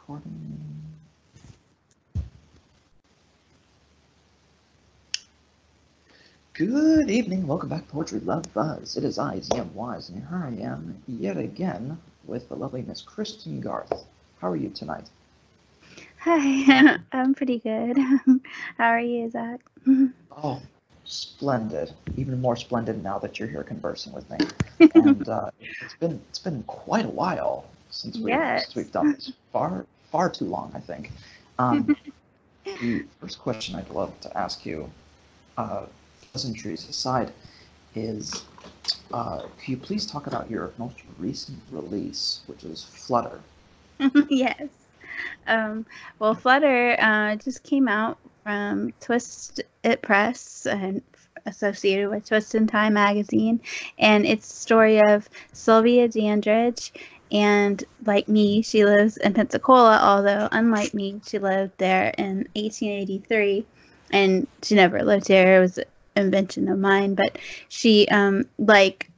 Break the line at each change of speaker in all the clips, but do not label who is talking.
recording. Good evening, welcome back to Poetry Love Buzz. It is I, ZM Wise, and here I am yet again with the lovely Miss Kristin Garth. How are you tonight?
Hi, I'm pretty good. How are you, Zach?
Oh, splendid. Even more splendid now that you're here conversing with me. And it's been quite a while since we've done this. Far too long, I think. The first question I'd love to ask you, pleasantries aside, is could you please talk about your most recent release, which is Flutter?
Yes. Well, Flutter just came out from Twist It Press and associated with Twist in Time magazine, and it's the story of Sylvia Dandridge. And like me, she lives in Pensacola, although unlike me, she lived there in 1883, and she never lived here. It was an invention of mine, but she, like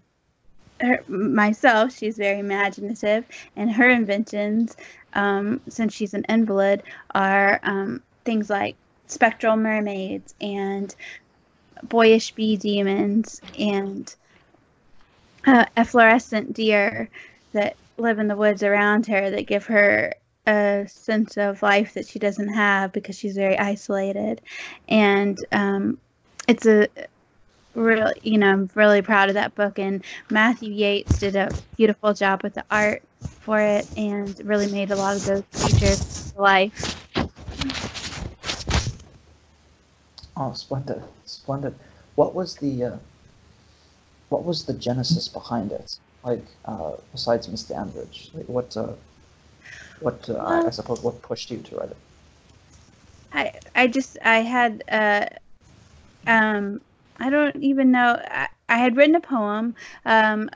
myself, she's very imaginative, and her inventions, since she's an invalid, are things like spectral mermaids and boyish bee demons and efflorescent deer that live in the woods around her that give her a sense of life that she doesn't have because she's very isolated. And it's a really, I'm really proud of that book, and Matthew Yates did a beautiful job with the art for it and really made a lot of those creatures to life.
Oh, splendid, splendid. What was the genesis behind it? Like, besides Miss Dandridge, like I suppose what pushed you to write it?
I had I don't even know. I had written a poem when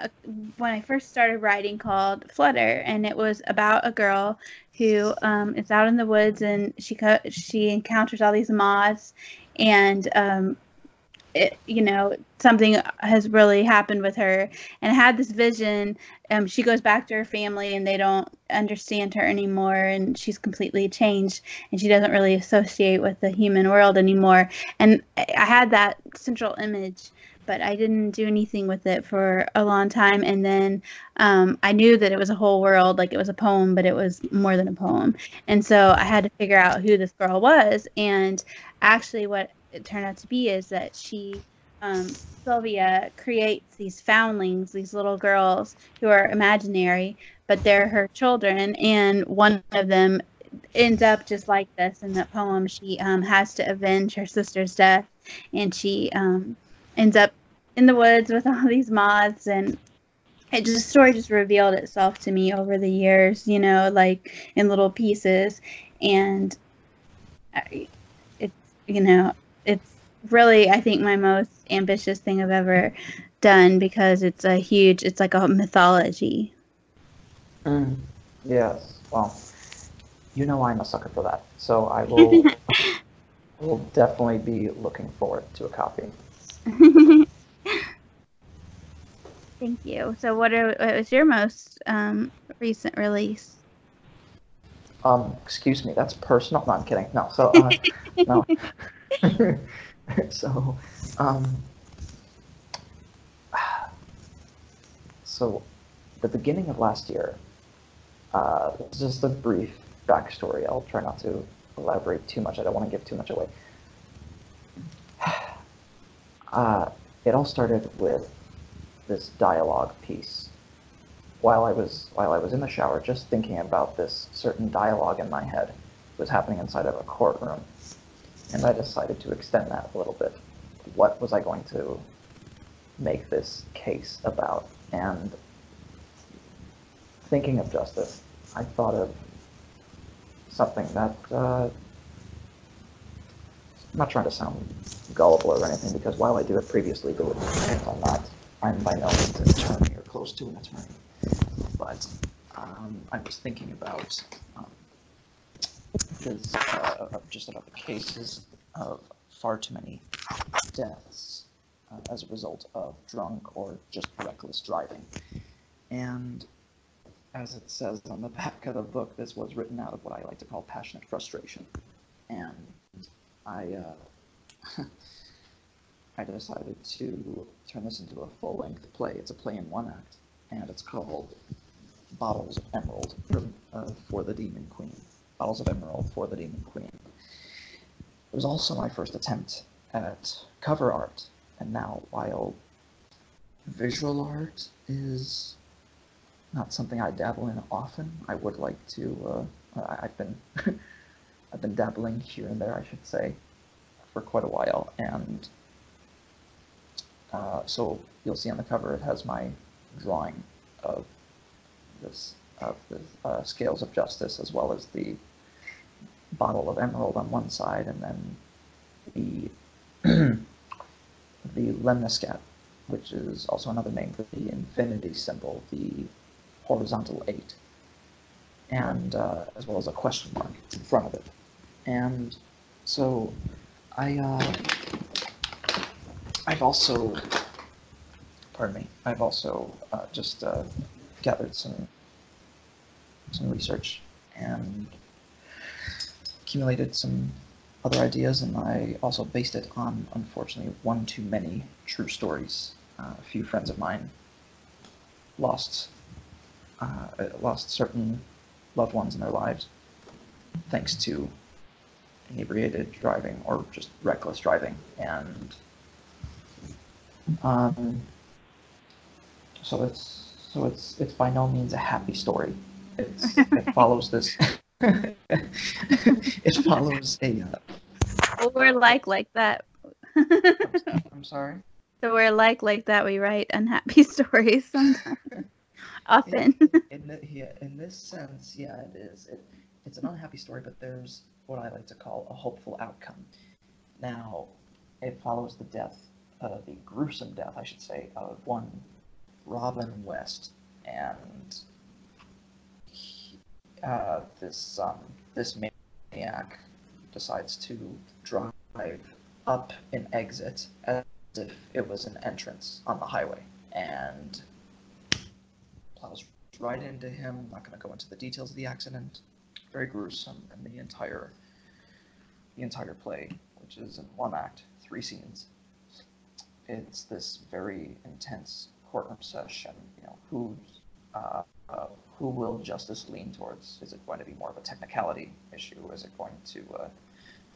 I first started writing called Flutter, and it was about a girl who is out in the woods, and she encounters all these moths, and something has really happened with her, and had this vision. She goes back to her family, and they don't understand her anymore, and she's completely changed, and she doesn't really associate with the human world anymore. And I had that central image, but I didn't do anything with it for a long time. And then I knew that it was a whole world, like it was a poem, but it was more than a poem. And so I had to figure out who this girl was. And actually what it turned out to be is that Sylvia creates these foundlings, these little girls who are imaginary, but they're her children. And one of them ends up just like this in that poem. She has to avenge her sister's death, and she ends up in the woods with all these moths, and the story just revealed itself to me over the years, like in little pieces. And it's really, I think, my most ambitious thing I've ever done, because it's like a mythology.
Yes, well, I'm a sucker for that, so I will definitely be looking forward to a copy.
Thank you. So what was your most recent release?
Excuse me, that's personal. No, I'm kidding. No, so no. So the beginning of last year, just a brief backstory. I'll try not to elaborate too much. I don't want to give too much away. It all started with this dialogue piece. While I was in the shower, just thinking about this certain dialogue in my head, it was happening inside of a courtroom, and I decided to extend that a little bit. What was I going to make this case about? And thinking of justice, I thought of something that, I'm not trying to sound gullible or anything, because while I do it previously, I'm by no means an attorney or close to an attorney. But I was thinking about just about the cases of far too many deaths as a result of drunk or just reckless driving. And as it says on the back of the book, this was written out of what I like to call passionate frustration. And I I decided to turn this into a full-length play. It's a play in one act, and it's called Bottles of Emerald for the Demon Queen. Bottles of Emerald for the Demon Queen. It was also my first attempt at cover art, and now, while visual art is not something I dabble in often, I would like to. I've been I've been dabbling here and there, I should say, for quite a while, and so you'll see on the cover it has my drawing of the scales of justice, as well as the bottle of emerald on one side, and then the lemniscat, which is also another name for the infinity symbol, the horizontal 8, and as well as a question mark in front of it. And so I've also just gathered some research and accumulated some other ideas, and I also based it on, unfortunately, one too many true stories. A few friends of mine lost certain loved ones in their lives thanks to inebriated driving or just reckless driving, and so it's by no means a happy story. It follows this. It follows a.
Well, we're like that.
I'm sorry.
So we're like that. We write unhappy stories sometimes. Often.
In this sense, yeah, it is. It's an unhappy story, but there's what I like to call a hopeful outcome. Now, it follows the gruesome death, I should say, of one Robin West, and this maniac decides to drive up an exit as if it was an entrance on the highway, and plows right into him. I'm not going to go into the details of the accident. Very gruesome, and the entire play, which is in one act, 3 scenes. It's this very intense courtroom session. Who will justice lean towards? Is it going to be more of a technicality issue? Is it going to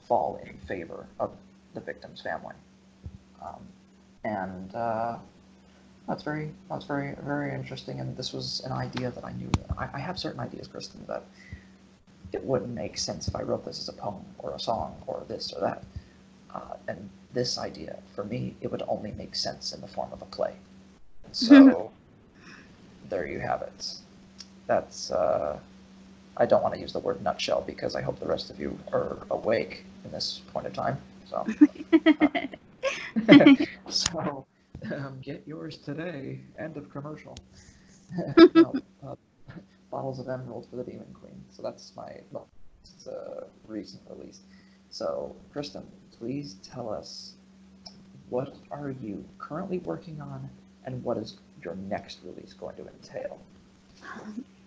fall in favor of the victim's family? And that's very, very interesting. And this was an idea that I knew. I have certain ideas, Kristin, that it wouldn't make sense if I wrote this as a poem or a song or this or that. And this idea, for me, it would only make sense in the form of a play. So there you have it. That's, I don't want to use the word nutshell because I hope the rest of you are awake in this point of time. So, so get yours today. End of commercial. No, Bottles of Emerald for the Demon Queen. So that's my recent release. So, Kristin, please tell us, what are you currently working on, and what is your next release going to entail?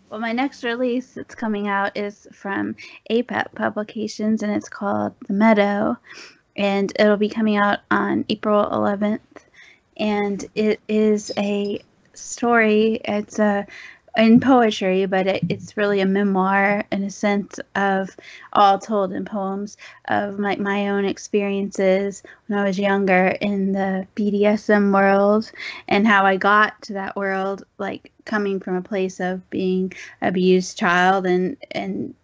Well, my next release that's coming out is from APEP Publications, and it's called The Meadow, and it'll be coming out on April 11th, and it is a story. It's in poetry, but it's really a memoir in a sense, of all told in poems of my own experiences when I was younger in the BDSM world, and how I got to that world, like coming from a place of being abused child and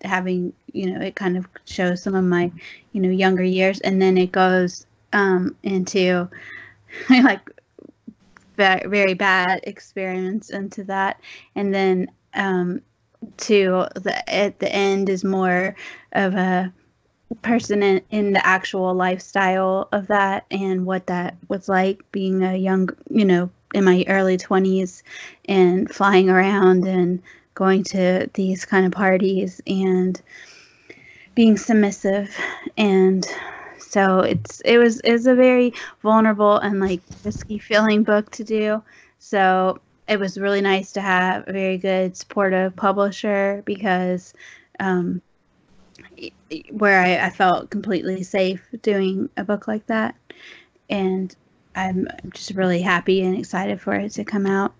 having, it kind of shows some of my, younger years, and then it goes into like very, very bad experience into that, and then at the end is more of a person in the actual lifestyle of that, and what that was like being a young, in my early 20s, and flying around and going to these kind of parties and being submissive. And so it was a very vulnerable and like risky feeling book to do. So it was really nice to have a very good supportive publisher, because where I felt completely safe doing a book like that. And I'm just really happy and excited for it to come out.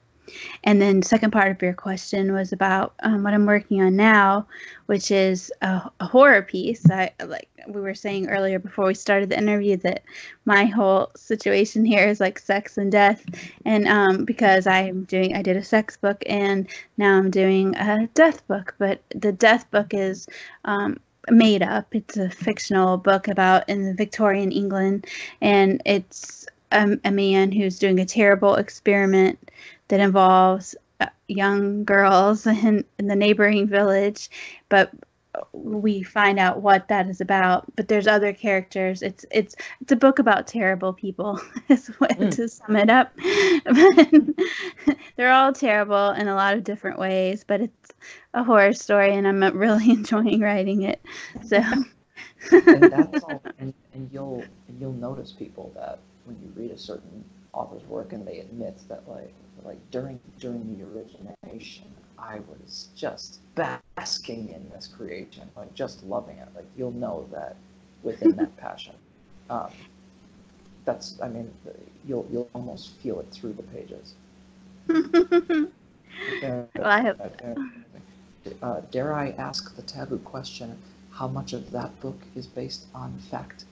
And then the second part of your question was about what I'm working on now, which is a horror piece. Like we were saying earlier before we started the interview, that my whole situation here is like sex and death. And because I did a sex book, and now I'm doing a death book. But the death book is made up. It's a fictional book about in the Victorian England, and it's a man who's doing a terrible experiment that involves young girls in the neighboring village, but we find out what that is about. But there's other characters. It's a book about terrible people, is what to sum it up. They're all terrible in a lot of different ways, but it's a horror story, and I'm really enjoying writing it. So.
And that's all. And you'll notice people that when you read a certain author's work and they admit that like during the origination, I was just basking in this creation, like just loving it. Like you'll know that within that passion. That's, I mean, you'll almost feel it through the pages.
Well, I hope.
Dare I ask the taboo question? How much of that book is based on fact?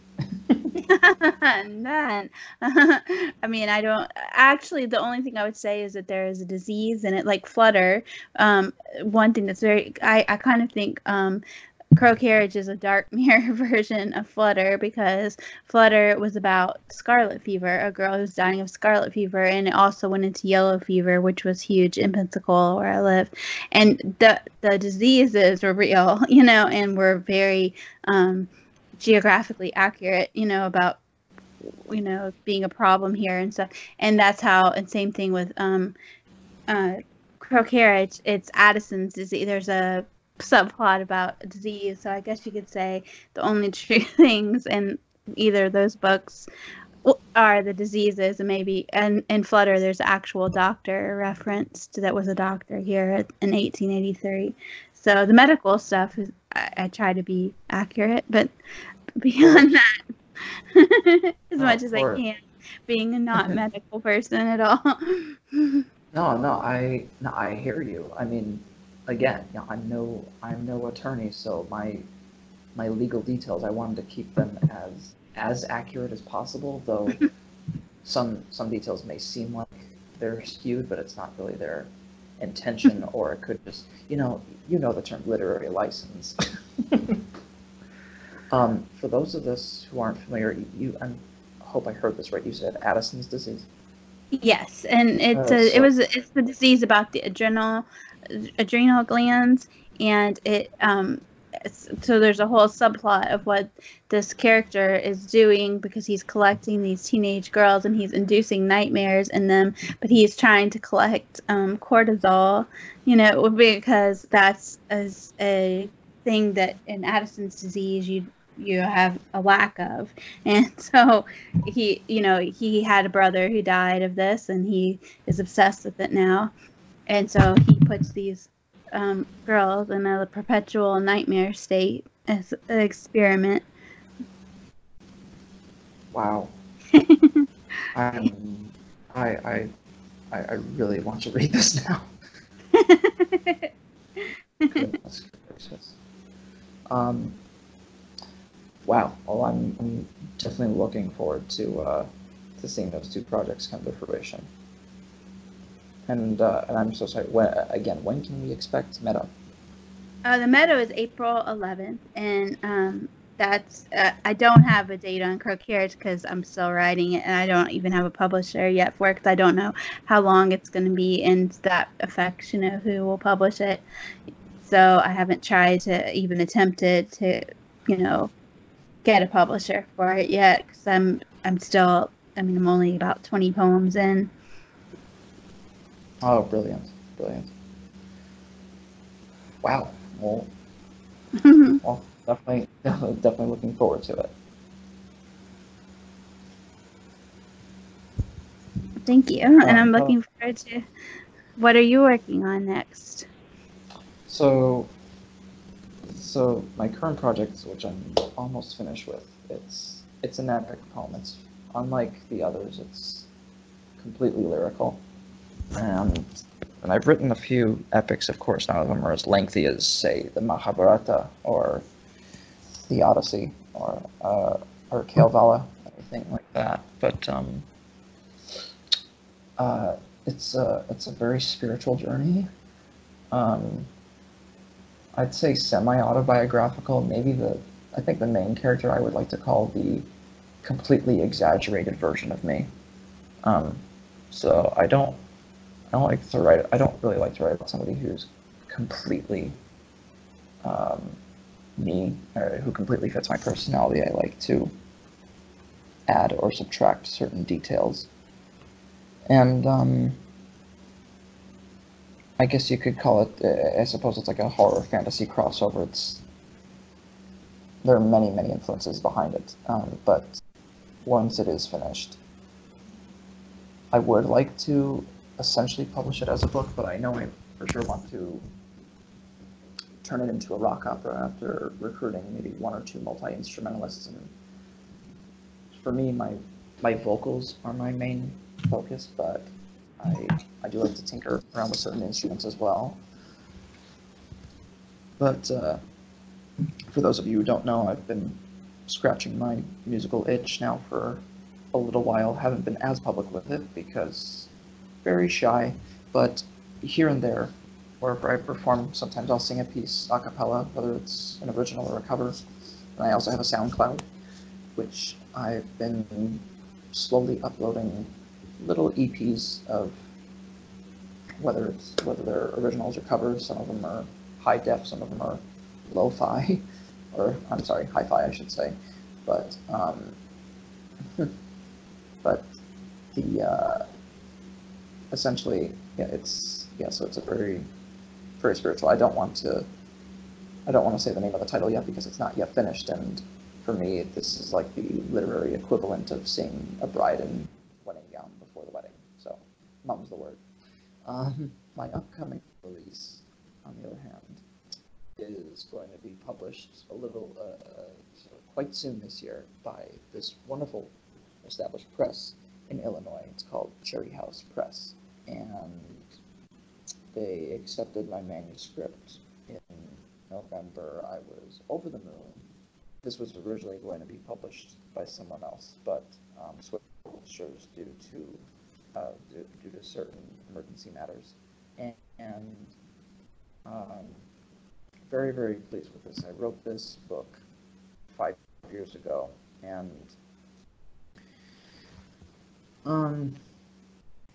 None. I mean, I don't actually. The only thing I would say is that there is a disease in it, like Flutter. One thing that's very, I kind of think Crow Carriage is a dark mirror version of Flutter, because Flutter was about scarlet fever, a girl who's dying of scarlet fever, and it also went into yellow fever, which was huge in Pensacola, where I live. And the diseases were real, and were very geographically accurate, about, being a problem here and stuff. And that's how, and same thing with Crow Carriage, it's Addison's disease. There's a subplot about a disease, so I guess you could say the only true things in either of those books are the diseases, and maybe in Flutter there's an actual doctor referenced that was a doctor here in 1883. So the medical stuff is, I try to be accurate, but beyond that, as much as I can, being a not medical person at all.
No, I hear you. I mean, again, I'm no attorney, so my legal details, I wanted to keep them as accurate as possible, though some details may seem like they're skewed, but it's not really their intention, or it could just, you know the term literary license. For those of us who aren't familiar, I hope I heard this right. You said Addison's disease.
Yes, and it's the disease about the adrenal glands, and so there's a whole subplot of what this character is doing, because he's collecting these teenage girls and he's inducing nightmares in them, but he's trying to collect cortisol, because that's a thing that in Addison's disease you have a lack of. And so he had a brother who died of this, and he is obsessed with it now, and so he puts these girls in a perpetual nightmare state as an experiment.
Wow. I really want to read this now. Goodness gracious. Wow. Well, I'm definitely looking forward to seeing those two projects come to fruition. And I'm so sorry. When can we expect Meadow?
The Meadow is April 11th, and that's I don't have a date on Crow Carriage because I'm still writing it, and I don't even have a publisher yet for it, because I don't know how long it's going to be, and that affects who will publish it. So I haven't tried to even attempted to get a publisher for it yet, because I'm only about 20 poems in.
Oh, brilliant. Wow. Well, definitely looking forward to it.
Thank you. And I'm looking forward to what are you working on next?
So my current project, which I'm almost finished with, it's an epic poem. It's unlike the others. It's completely lyrical, and I've written a few epics. Of course, none of them are as lengthy as, say, the Mahabharata or the Odyssey or Kalevala, anything like that. But it's a very spiritual journey. I'd say semi-autobiographical. Maybe I think the main character I would like to call the completely exaggerated version of me. So I don't like to write. I don't really like to write about somebody who's completely me, or who completely fits my personality. I like to add or subtract certain details. And I guess you could call it, I suppose it's like a horror fantasy crossover. There are many, many influences behind it, but once it is finished, I would like to essentially publish it as a book, but I know I for sure want to turn it into a rock opera after recruiting maybe one or two multi-instrumentalists. And for me, my vocals are my main focus, but I do like to tinker around with certain instruments as well. But for those of you who don't know, I've been scratching my musical itch now for a little while. Haven't been as public with it because very shy, but here and there, wherever I perform, sometimes I'll sing a piece a cappella, whether it's an original or a cover. And I also have a SoundCloud, which I've been slowly uploading little EPs of whether they're originals or covers. Some of them are high def, some of them are lo-fi, or I'm sorry, hi-fi I should say. But but the essentially, yeah, so it's a very, very spiritual. I don't want to say the name of the title yet because it's not yet finished, and for me this is like the literary equivalent of seeing a bride in wedding gown before the wedding. So mum's the word. My upcoming release, on the other hand, is going to be published a little quite soon this year by this wonderful established press in Illinois. It's called Cherry House Press, and they accepted my manuscript in November. I was over the moon. This was originally going to be published by someone else, but switched publishers due to certain emergency matters, and very, very pleased with this. I wrote this book 5 years ago, and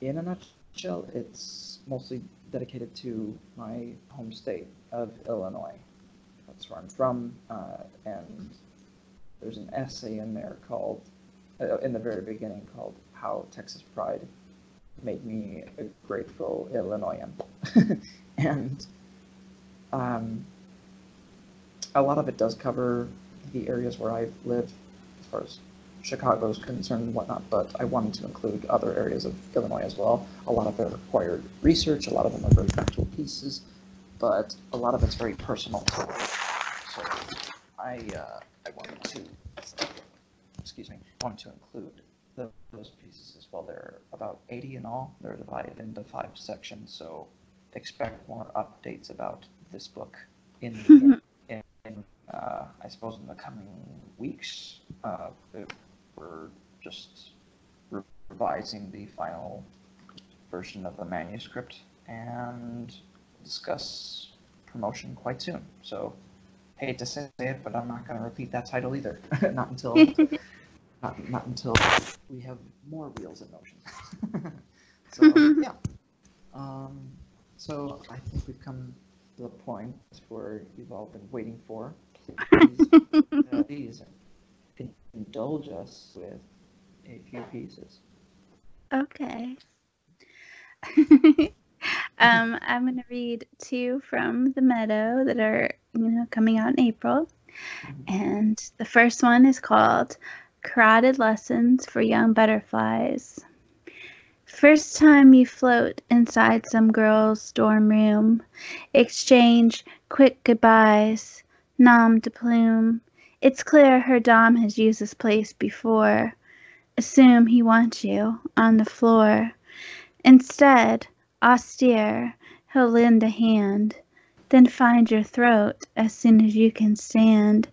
in a nutshell, it's mostly dedicated to my home state of Illinois. That's where I'm from, and there's an essay in there called, in the very beginning, called "How Texas Pride Made Me a Grateful Illinoisan." And a lot of it does cover the areas where I've lived, as far as Chicago's concerned and whatnot, but I wanted to include other areas of Illinois as well. A lot of it required research, a lot of them are very factual pieces, but a lot of it's very personal. So I wanted to, include those pieces as well. There are about 80 in all. They're divided into 5 sections, so expect more updates about this book in I suppose in the coming weeks. We're just revising the final version of the manuscript and discuss promotion quite soon. So, hate to say it, but I'm not going to repeat that title either. not until we have more wheels in motion. So yeah. So I think we've come to the point where you've all been waiting for. Please indulge us with a few pieces.
Okay. I'm going to read 2 from the Meadow that are, coming out in April. And the first one is called Carotid Lessons for Young Butterflies. First time you float inside some girl's dorm room, exchange quick goodbyes, nom de plume. It's clear her dom has used this place before. Assume he wants you on the floor. Instead, austere, he'll lend a hand, then find your throat as soon as you can stand.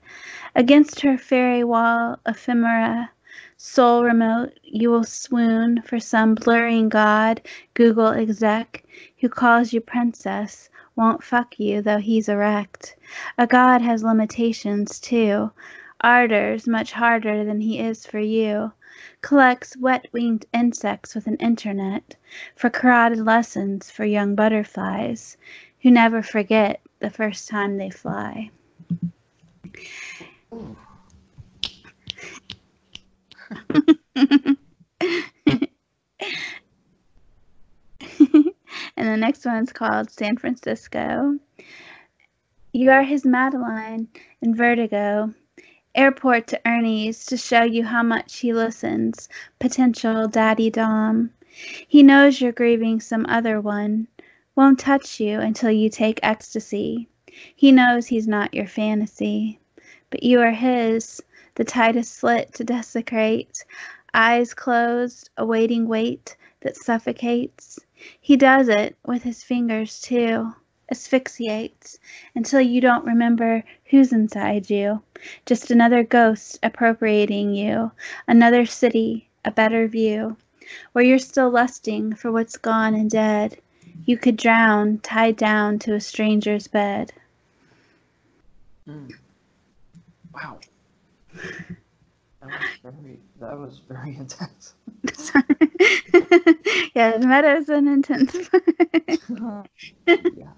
Against her fairy wall ephemera, soul remote, you will swoon for some blurring god, Google exec, who calls you princess, won't fuck you though he's erect. A god has limitations too, ardors much harder than he is for you. Collects wet-winged insects with an internet for carotid lessons for young butterflies who never forget the first time they fly. And the next one's called San Francisco. You are his Madeline in Vertigo. Airport to Ernie's to show you how much he listens. Potential daddy dom. He knows you're grieving some other one. Won't touch you until you take ecstasy. He knows he's not your fantasy. But you are his, the tightest slit to desecrate. Eyes closed, awaiting weight that suffocates. He does it with his fingers too. Asphyxiates until you don't remember who's inside you. Just another ghost appropriating you. Another city, a better view. Where you're still lusting for what's gone and dead. You could drown, tied down to a stranger's bed.
Wow. That was very intense.
Yeah, Meadow's an intense
Yeah.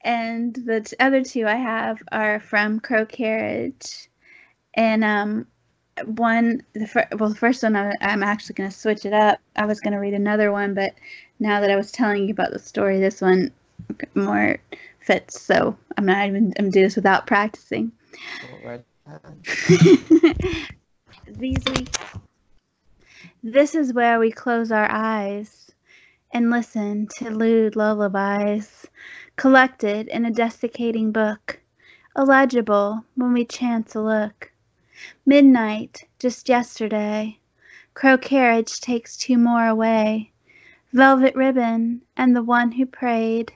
And the other two I have are from Crow Carriage, and the first one I'm actually going to switch it up. I was going to read another one, but now that I was telling you about the story, this one more fits. So I'm doing this without practicing.
Right.
These weeks, this is where we close our eyes and listen to lewd lullabies, collected in a desiccating book, illegible when we chance a look. Midnight, just yesterday, Crow Carriage takes two more away, Velvet Ribbon and the one who prayed,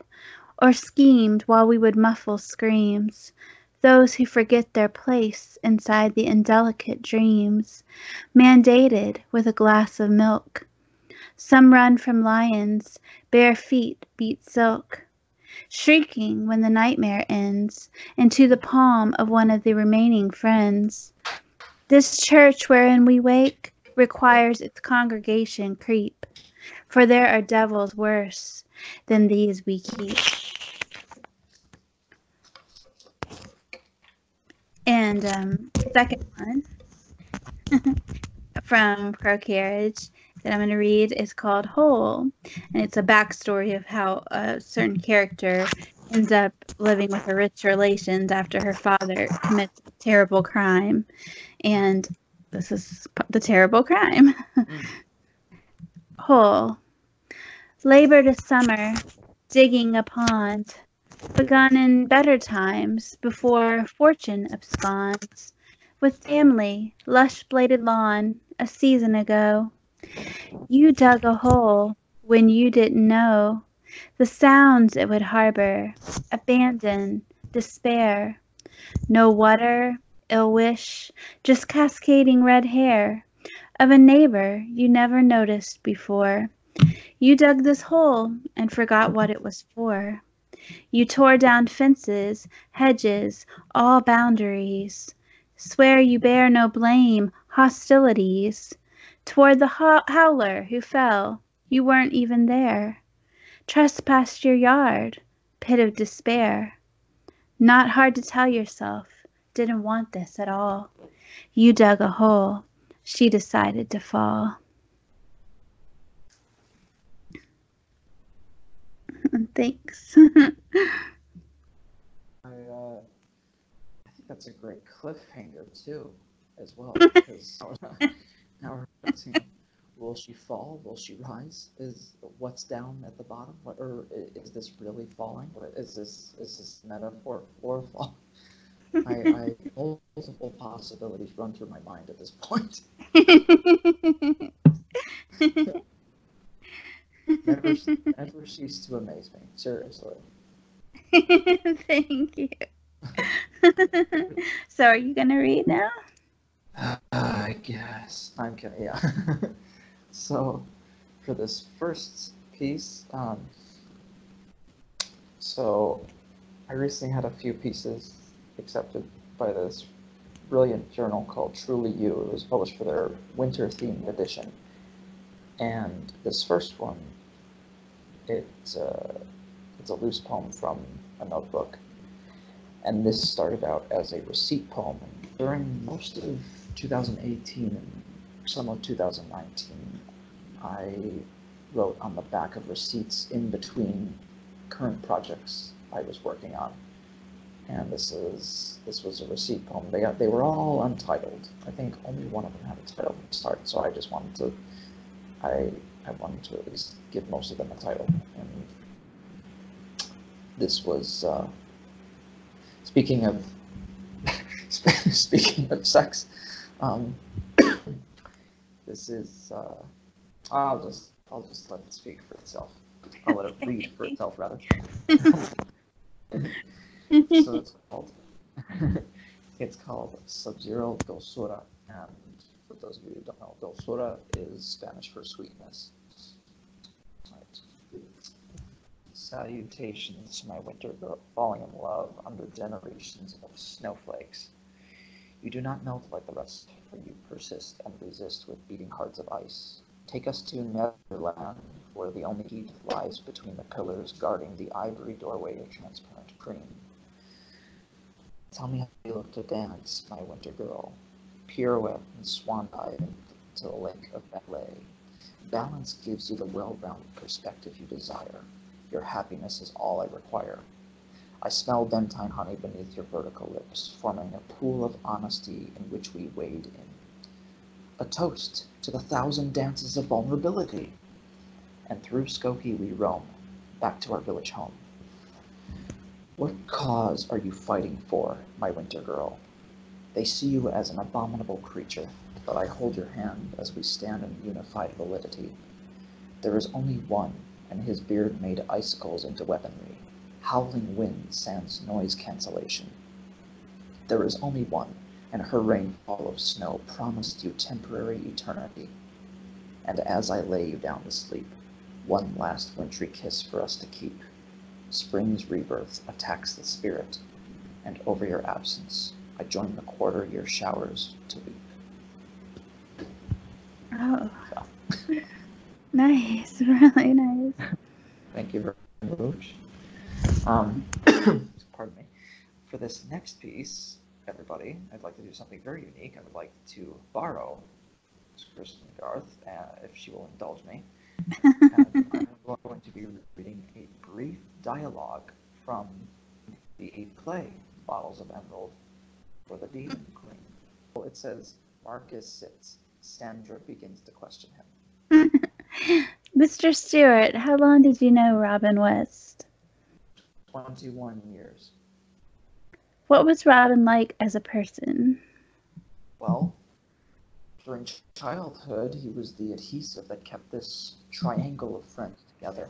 or schemed while we would muffle screams, those who forget their place inside the indelicate dreams, mandated with a glass of milk. Some run from lions, bare feet beat silk, shrieking when the nightmare ends, into the palm of one of the remaining friends. This church wherein we wake requires its congregation creep, for there are devils worse than these we keep. And second one from Crow Carriage that I'm going to read is called Whole, and it's a backstory of how a certain character ends up living with her rich relations after her father commits a terrible crime, and this is the terrible crime. Whole. Labor to summer, digging a pond, begun in better times before fortune absconds, with family, lush-bladed lawn, a season ago. You dug a hole when you didn't know the sounds it would harbor, abandon, despair. No water, ill wish, just cascading red hair of a neighbor you never noticed before. You dug this hole and forgot what it was for. You tore down fences, hedges, all boundaries. Swear you bear no blame, hostilities. Toward the howler who fell, you weren't even there. Trespassed your yard, pit of despair. Not hard to tell yourself, didn't want this at all. You dug a hole, she decided to fall. Thanks.
I think that's a great cliffhanger too. as well, because now we're focusing on, will she fall? Will she rise? Is what's down at the bottom? Or is this really falling? Is this metaphor for fall? Multiple possibilities run through my mind at this point. Never cease to amaze me. Seriously.
Thank you. So, are you gonna read now?
I guess. I'm kidding. Yeah. So, for this first piece, so I recently had a few pieces accepted by this brilliant journal called Truly You. It was published for their winter-themed edition. And this first one, it's a loose poem from a notebook. And this started out as a receipt poem. And during most of 2018 and some of 2019, I wrote on the back of receipts in between current projects I was working on. And this was a receipt poem. They were all untitled. I think only one of them had a title from the start. So I just wanted to I wanted to at least give most of them a title. And this was speaking of sex. This is I'll just let it speak for itself. I'll let it read for itself rather. So it's called Sub-Zero Dulzura, and for those of you who don't know, dulzura is Spanish for sweetness. Right. Salutations, my winter girl, falling in love under generations of snowflakes. You do not melt like the rest, for you persist and resist with beating hearts of ice. Take us to Netherland, where the only heat lies between the pillars guarding the ivory doorway of transparent cream. Tell me how you look to dance, my winter girl. Pirouette and swan dive to the lake of ballet. Balance gives you the well-rounded perspective you desire. Your happiness is all I require. I smell bentine honey beneath your vertical lips, forming a pool of honesty in which we wade in. A toast to the 1,000 dances of vulnerability. And through Skokie we roam, back to our village home. What cause are you fighting for, my winter girl? They see you as an abominable creature, but I hold your hand as we stand in unified validity. There is only one, and his beard made icicles into weaponry. Howling wind sans noise cancellation. There is only one, and her rainfall of snow promised you temporary eternity. And as I lay you down to sleep, one last wintry kiss for us to keep. Spring's rebirth attacks the spirit, and over your absence, I join the quarter-year showers to weep.
Oh, so. Nice, really nice.
Thank you very much. Pardon me. For this next piece, everybody, I'd like to do something very unique. I would like to borrow Kristin Garth, if she will indulge me. And I'm going to be reading a brief dialogue from the 8th play, Bottles of Emerald for the Demon Queen. Well, it says, Marcus sits. Sandra begins to question him.
Mr. Stewart, how long did you know Robin West?
21 years.
What was Robin like as a person?
Well, during childhood, he was the adhesive that kept this triangle of friends together.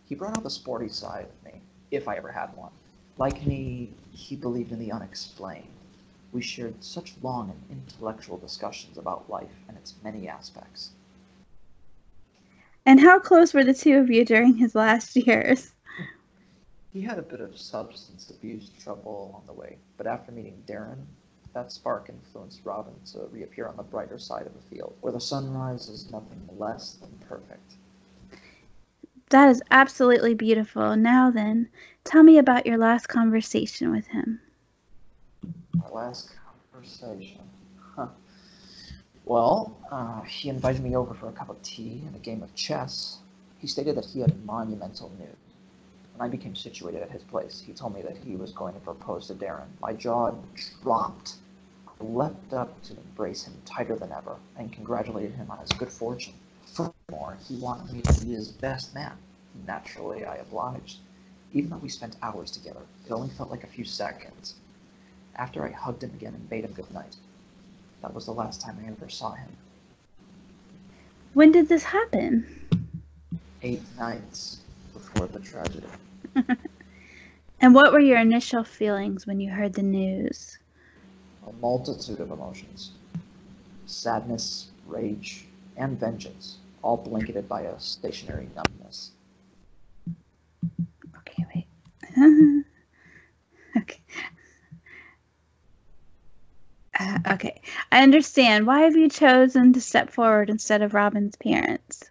He brought out the sporty side of me, if I ever had one. Like me, he believed in the unexplained. We shared such long and intellectual discussions about life and its many aspects.
And how close were the two of you during his last years?
He had a bit of substance abuse trouble along the way, but after meeting Darren, that spark influenced Robin to reappear on the brighter side of the field, where the sunrise is nothing less than perfect.
That is absolutely beautiful. Now then, tell me about your last conversation with him.
My last conversation? Huh. Well, he invited me over for a cup of tea and a game of chess. He stated that he had monumental news. When I became situated at his place, he told me that he was going to propose to Darren. My jaw dropped. leapt up to embrace him tighter than ever and congratulated him on his good fortune. Furthermore, he wanted me to be his best man. Naturally, I obliged. Even though we spent hours together, it only felt like a few seconds. After I hugged him again and bade him good night. That was the last time I ever saw him.
When did this happen?
8 nights before the tragedy.
And what were your initial feelings when you heard the news?
A multitude of emotions. Sadness, rage, and vengeance, all blanketed by a stationary numbness.
Okay, wait. Okay. Okay. I understand. Why have you chosen to step forward instead of Robin's parents?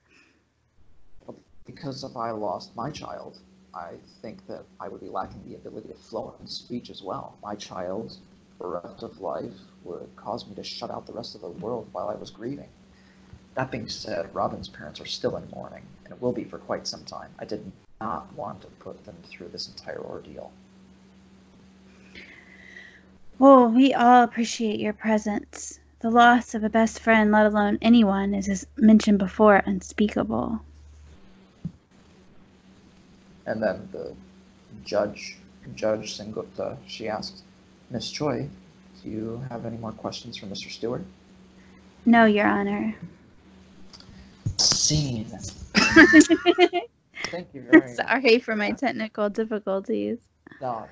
Because if I lost my child, I think that I would be lacking the ability to flow in speech as well. My child, bereft of life, would cause me to shut out the rest of the world while I was grieving. That being said, Robin's parents are still in mourning, and it will be for quite some time. I did not want to put them through this entire ordeal.
Well, we all appreciate your presence. The loss of a best friend, let alone anyone, is, as mentioned before, unspeakable.
And then the Judge Sengupta, she asked, Miss Choi, do you have any more questions for Mr. Stewart?
No, Your Honor.
Scene. Thank you very much.
Sorry for my technical difficulties.
No,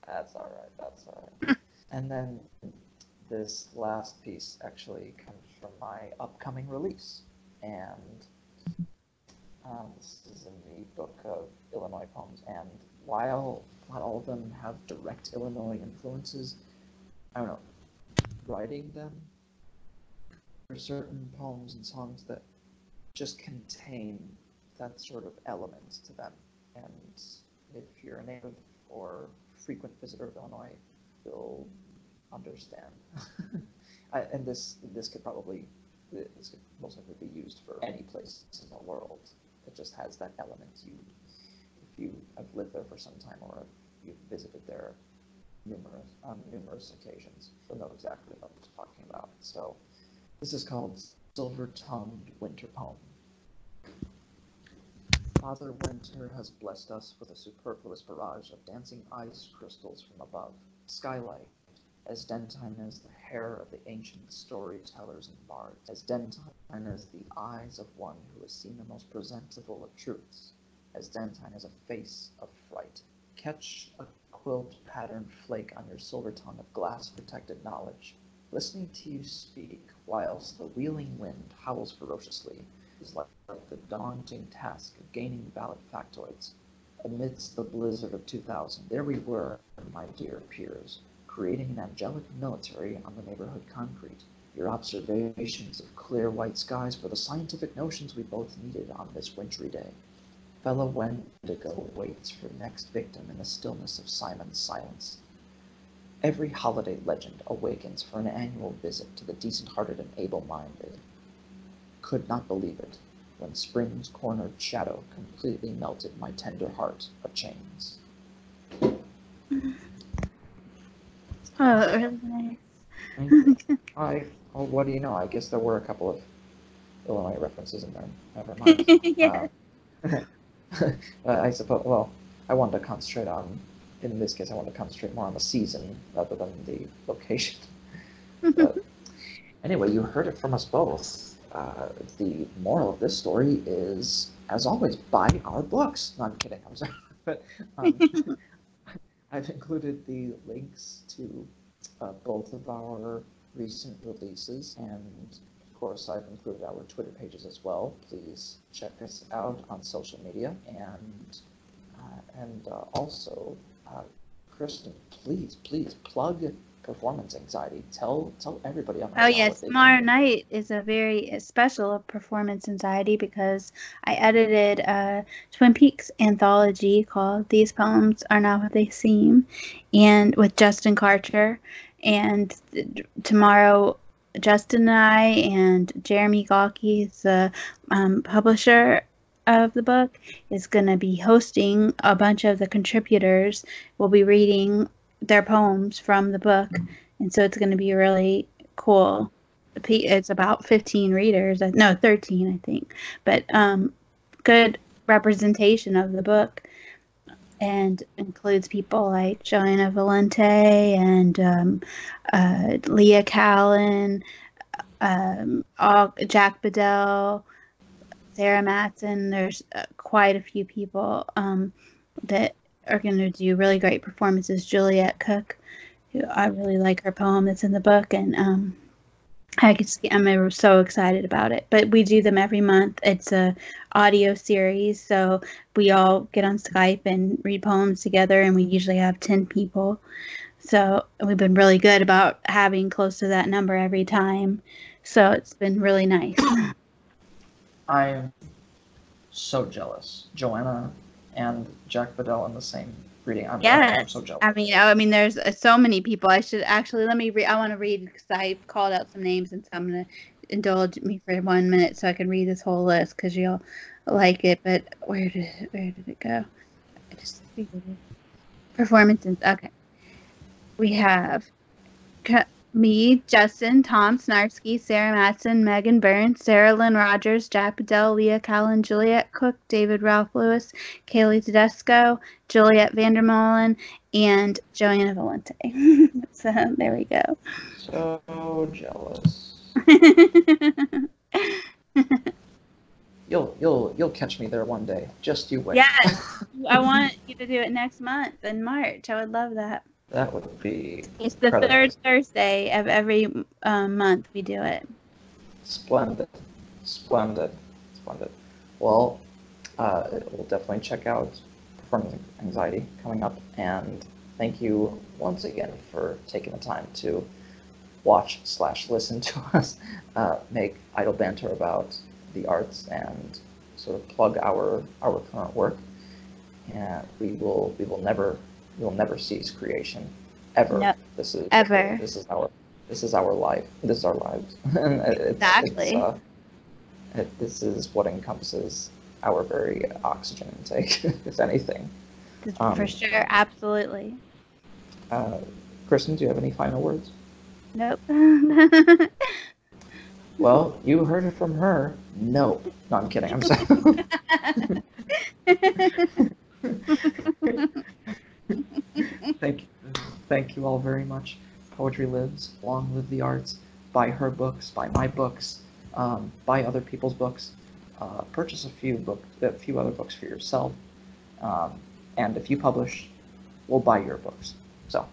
that's all right. That's all right. And then this last piece actually comes from my upcoming release, and this is in the book of Illinois poems. And while not all of them have direct Illinois influences, I don't know, writing them, there are certain poems and songs that just contain that sort of element to them. And if you're a native or frequent visitor of Illinois, you'll understand. And this could most likely be used for any place in the world. It just has that element. If you have lived there for some time or if you've visited there numerous occasions, you'll know exactly what I'm talking about. So this is called Silver-Tongued Winter Poem. Father Winter has blessed us with a superfluous barrage of dancing ice crystals from above. Skylight, as dentine as the hair of the ancient storytellers and bards, as dentine as the eyes of one who has seen the most presentable of truths, as dentine as a face of fright. Catch a quilt-patterned flake on your silver tongue of glass-protected knowledge, listening to you speak whilst the wheeling wind howls ferociously, is like the daunting task of gaining valid factoids. Amidst the blizzard of 2000, there we were, my dear peers, creating an angelic military on the neighborhood concrete. Your observations of clear white skies were the scientific notions we both needed on this wintry day. Fellow Wendigo waits for next victim in the stillness of Simon's silence. Every holiday legend awakens for an annual visit to the decent-hearted and able-minded. Could not believe it, when spring's cornered shadow completely melted my tender heart of chains.
Oh, really nice.
What do you know? I guess there were a couple of Illinois references in there. Never mind.
Yeah.
I suppose, well, I wanted to concentrate on, in this case, I wanted to concentrate more on the season rather than the location. But anyway, you heard it from us both. The moral of this story is, as always, buy our books. No, I'm kidding. I'm sorry. But I've included the links to both of our recent releases, and of course I've included our Twitter pages as well. Please check us out on social media, and also, Kristin, please plug Performance Anxiety. Tell everybody on the
Oh yes, Morrow Night is a very special Performance Anxiety because I edited a Twin Peaks anthology called These Poems Are Not What They Seem, and with Justin Karcher. And tomorrow, Justin and I and Jeremy Gawkey, the publisher of the book, is going to be hosting a bunch of the contributors. Will be reading their poems from the book and so it's going to be really cool. It's about 15 readers, no, 13, I think, but good representation of the book, and includes people like Joanna Valente and Leah Callan, Jack Bedell, Sarah Matson. There's quite a few people that are going to do really great performances. Juliet Cook, who I really like her poem that's in the book, and I'm so excited about it. But we do them every month. It's a audio series, so we all get on Skype and read poems together, and we usually have 10 people. So we've been really good about having close to that number every time. So it's been really nice.
I'm so jealous. Joanna and Jack Bedell in the same reading. I'm so jealous.
I mean, there's so many people. I should actually let me read. I want to read because I called out some names, and so I'm gonna indulge me for 1 minute so I can read this whole list because you'll like it. But where did it go? I just performances. Okay, we have me, Justin, Tom Snarsky, Sarah Matson, Megan Burns, Sarah Lynn Rogers, Jack Bedell, Leah Callan, Juliet Cook, David Ralph Lewis, Kaylee Tedesco, Juliet Vandermolen, and Joanna Valente. So there we go.
So jealous. You'll catch me there one day. Just you wait.
Yes, I want you to do it next month in March. I would love that.
That would be.
It's the third Thursday of every month we do it.
Splendid. Well, we'll definitely check out Performance Anxiety coming up, and thank you once again for taking the time to watch/listen to us make idle banter about the arts and sort of plug our current work. And we will never cease creation, ever.
No,
this is our life. This is our lives.
Exactly.
This is what encompasses our very oxygen intake, if anything.
For sure, absolutely.
Kristin, do you have any final words?
Nope.
Well, you heard it from her. Nope. No, I'm kidding. I'm sorry. Thank you all very much. Poetry lives. Long live the arts. Buy her books. Buy my books. Buy other people's books. Purchase a few other books for yourself. And if you publish, we'll buy your books. So,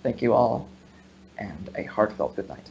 thank you all, and a heartfelt good night.